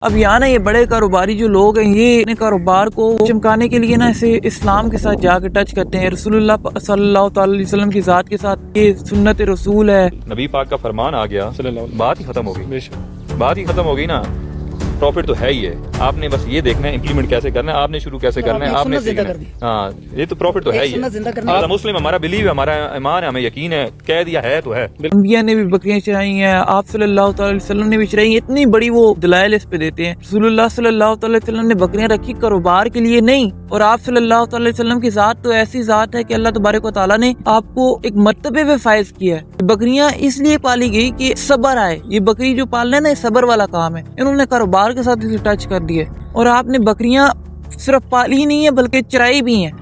اب یہاں نا یہ بڑے کاروباری جو لوگ ہیں یہ اپنے کاروبار کو چمکانے کے لیے نا اسے اسلام کے ساتھ جا کے ٹچ کرتے ہیں. رسول اللہ صلی اللہ تعالی علیہ وسلم کی ذات کے ساتھ یہ سنت رسول ہے. نبی پاک کا فرمان آ گیا, بات ہی ختم ہو گئی, بات ہی ختم ہو گئی نا. پروفٹ تو ہے ہی ہے, آپ نے بس یہ دیکھنا ہے امپلیمنٹ کیسے کرنا ہے, آپ نے شروع کیسے کرنا ہے, آپ نے سیکھنا ہے. ہاں یہ تو پروفٹ تو ہے ہی ہے. مسلم ہمارا بلیو ہے, ہمارا ایمان ہے, ہمیں یقین ہے, کہہ دیا ہے تو ہے. انبیاء نے بھی بکریاں چرائی ہیں, آپ صلی اللہ تعالی علیہ وسلم نے بھی چرائی. اتنی بڑی وہ دلائل اس پہ دیتے ہیں. رسول اللہ صلی اللہ تعالی علیہ وسلم نے بکریاں رکھی کاروبار کے لیے نہیں, اور آپ صلی اللہ تعالی علیہ وسلم کی ذات تو ایسی ذات ہے کہ اللہ تبارک و تعالیٰ نے آپ کو ایک مرتبے پہ فائز کیا ہے. بکریاں اس لیے پالی گئی کہ صبر آئے. یہ بکری جو پالنا ہے نا, یہ صبر والا کام ہے. انہوں نے کاروبار کے ساتھ اسے ٹچ کر دیا, اور آپ نے بکریاں صرف پالی نہیں ہے بلکہ چرائی بھی ہیں.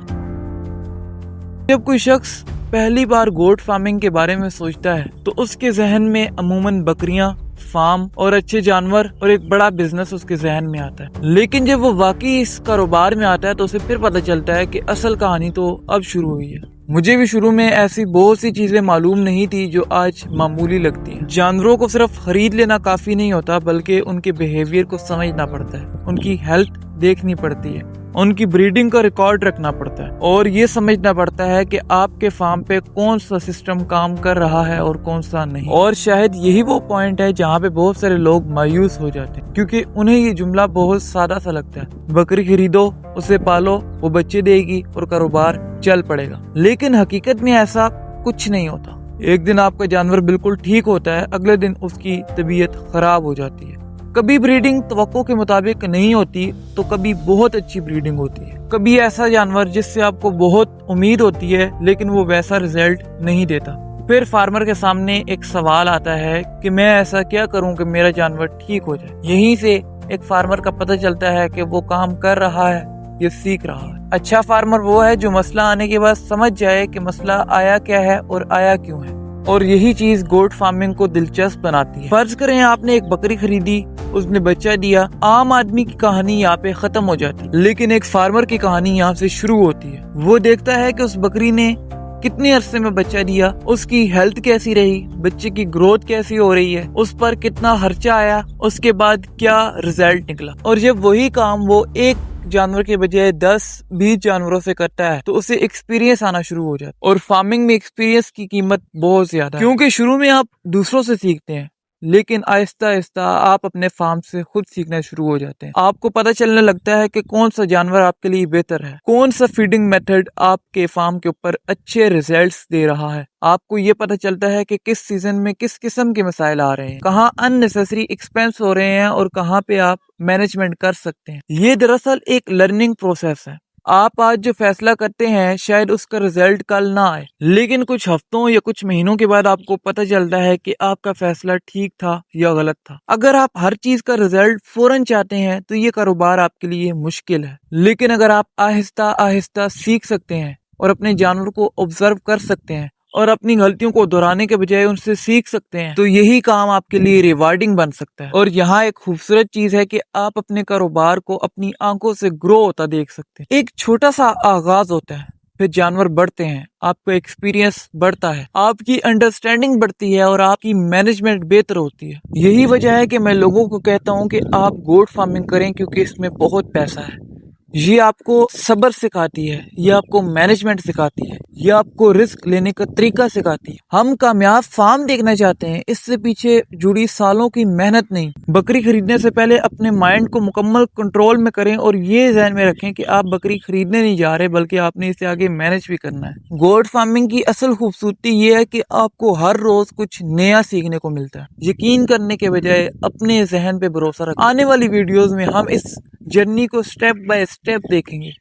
جب کوئی شخص پہلی بار گوٹ فارمنگ کے بارے میں سوچتا ہے تو اس کے ذہن میں عموماً بکریاں, فارم اور اچھے جانور اور ایک بڑا بزنس اس کے ذہن میں آتا ہے. لیکن جب وہ واقعی اس کاروبار میں آتا ہے تو اسے پھر پتہ چلتا ہے کہ اصل کہانی تو اب شروع ہوئی ہے. مجھے بھی شروع میں ایسی بہت سی چیزیں معلوم نہیں تھی جو آج معمولی لگتی ہیں. جانوروں کو صرف خرید لینا کافی نہیں ہوتا بلکہ ان کے بیہیویئر کو سمجھنا پڑتا ہے, ان کی ہیلتھ دیکھنی پڑتی ہے, ان کی بریڈنگ کا ریکارڈ رکھنا پڑتا ہے, اور یہ سمجھنا پڑتا ہے کہ آپ کے فارم پہ کون سا سسٹم کام کر رہا ہے اور کون سا نہیں. اور شاید یہی وہ پوائنٹ ہے جہاں پہ بہت سارے لوگ مایوس ہو جاتے ہیں, کیونکہ انہیں یہ جملہ بہت سادہ سا لگتا ہے. بکری خریدو, اسے پالو, وہ بچے دے گی اور کاروبار چل پڑے گا. لیکن حقیقت میں ایسا کچھ نہیں ہوتا. ایک دن آپ کا جانور بالکل ٹھیک ہوتا ہے, اگلے دن اس کی طبیعت خراب ہو جاتی ہے. کبھی بریڈنگ توقع کے مطابق نہیں ہوتی تو کبھی بہت اچھی بریڈنگ ہوتی ہے. کبھی ایسا جانور جس سے آپ کو بہت امید ہوتی ہے لیکن وہ ویسا رزلٹ نہیں دیتا. پھر فارمر کے سامنے ایک سوال آتا ہے کہ میں ایسا کیا کروں کہ میرا جانور ٹھیک ہو جائے. یہیں سے ایک فارمر کا پتہ چلتا ہے کہ وہ کام کر رہا ہے یا سیکھ رہا ہے. اچھا فارمر وہ ہے جو مسئلہ آنے کے بعد سمجھ جائے کہ مسئلہ آیا کیا ہے اور آیا کیوں ہے. اور یہی چیز گوٹ فارمنگ کو دلچسپ بناتی ہے. فرض کریں آپ نے ایک بکری خریدی, اس نے بچہ دیا. عام آدمی کی کہانی یہاں پہ ختم ہو جاتی, لیکن ایک فارمر کی کہانی یہاں سے شروع ہوتی ہے. وہ دیکھتا ہے کہ اس بکری نے کتنے عرصے میں بچہ دیا, اس کی ہیلتھ کیسی رہی, بچے کی گروتھ کیسی ہو رہی ہے, اس پر کتنا خرچہ آیا, اس کے بعد کیا رزلٹ نکلا. اور جب وہی کام وہ ایک جانور کے بجائے 10-20 جانوروں سے کرتا ہے تو اسے ایکسپیرینس آنا شروع ہو جاتا ہے. اور فارمنگ میں ایکسپیرینس کی قیمت بہت زیادہ ہے, کیونکہ شروع میں آپ دوسروں سے سیکھتے ہیں لیکن آہستہ آہستہ آپ اپنے فارم سے خود سیکھنا شروع ہو جاتے ہیں. آپ کو پتہ چلنے لگتا ہے کہ کون سا جانور آپ کے لیے بہتر ہے, کون سا فیڈنگ میتھڈ آپ کے فارم کے اوپر اچھے ریزلٹس دے رہا ہے. آپ کو یہ پتہ چلتا ہے کہ کس سیزن میں کس قسم کے مسائل آ رہے ہیں, کہاں ان نیسیسری ایکسپینس ہو رہے ہیں اور کہاں پہ آپ مینجمنٹ کر سکتے ہیں. یہ دراصل ایک لرننگ پروسیس ہے. آپ آج جو فیصلہ کرتے ہیں شاید اس کا رزلٹ کل نہ آئے, لیکن کچھ ہفتوں یا کچھ مہینوں کے بعد آپ کو پتہ چلتا ہے کہ آپ کا فیصلہ ٹھیک تھا یا غلط تھا. اگر آپ ہر چیز کا رزلٹ فوراً چاہتے ہیں تو یہ کاروبار آپ کے لیے مشکل ہے, لیکن اگر آپ آہستہ آہستہ سیکھ سکتے ہیں اور اپنے جانور کو آبزرو کر سکتے ہیں اور اپنی غلطیوں کو دہرانے کے بجائے ان سے سیکھ سکتے ہیں تو یہی کام آپ کے لیے ریوارڈنگ بن سکتا ہے. اور یہاں ایک خوبصورت چیز ہے کہ آپ اپنے کاروبار کو اپنی آنکھوں سے گرو ہوتا دیکھ سکتے ہیں. ایک چھوٹا سا آغاز ہوتا ہے, پھر جانور بڑھتے ہیں, آپ کا ایکسپیرینس بڑھتا ہے, آپ کی انڈرسٹینڈنگ بڑھتی ہے اور آپ کی مینجمنٹ بہتر ہوتی ہے. یہی وجہ ہے کہ میں لوگوں کو کہتا ہوں کہ آپ گوٹ فارمنگ کریں کیونکہ اس میں بہت پیسہ ہے. یہ آپ کو صبر سکھاتی ہے, یہ آپ کو مینجمنٹ سکھاتی ہے, یہ آپ کو رسک لینے کا طریقہ سکھاتی ہے. ہم کامیاب فارم دیکھنا چاہتے ہیں, اس سے پیچھے جڑی سالوں کی محنت نہیں. بکری خریدنے سے پہلے اپنے مائنڈ کو مکمل کنٹرول میں کریں اور یہ ذہن میں رکھیں کہ آپ بکری خریدنے نہیں جا رہے بلکہ آپ نے اسے آگے مینج بھی کرنا ہے. گوٹ فارمنگ کی اصل خوبصورتی یہ ہے کہ آپ کو ہر روز کچھ نیا سیکھنے کو ملتا ہے. یقین کرنے کے بجائے اپنے ذہن پہ بھروسہ رکھیں. آنے والی ویڈیوز میں ہم اس جرنی کو سٹیپ بائی سٹیپ دیکھیں گے.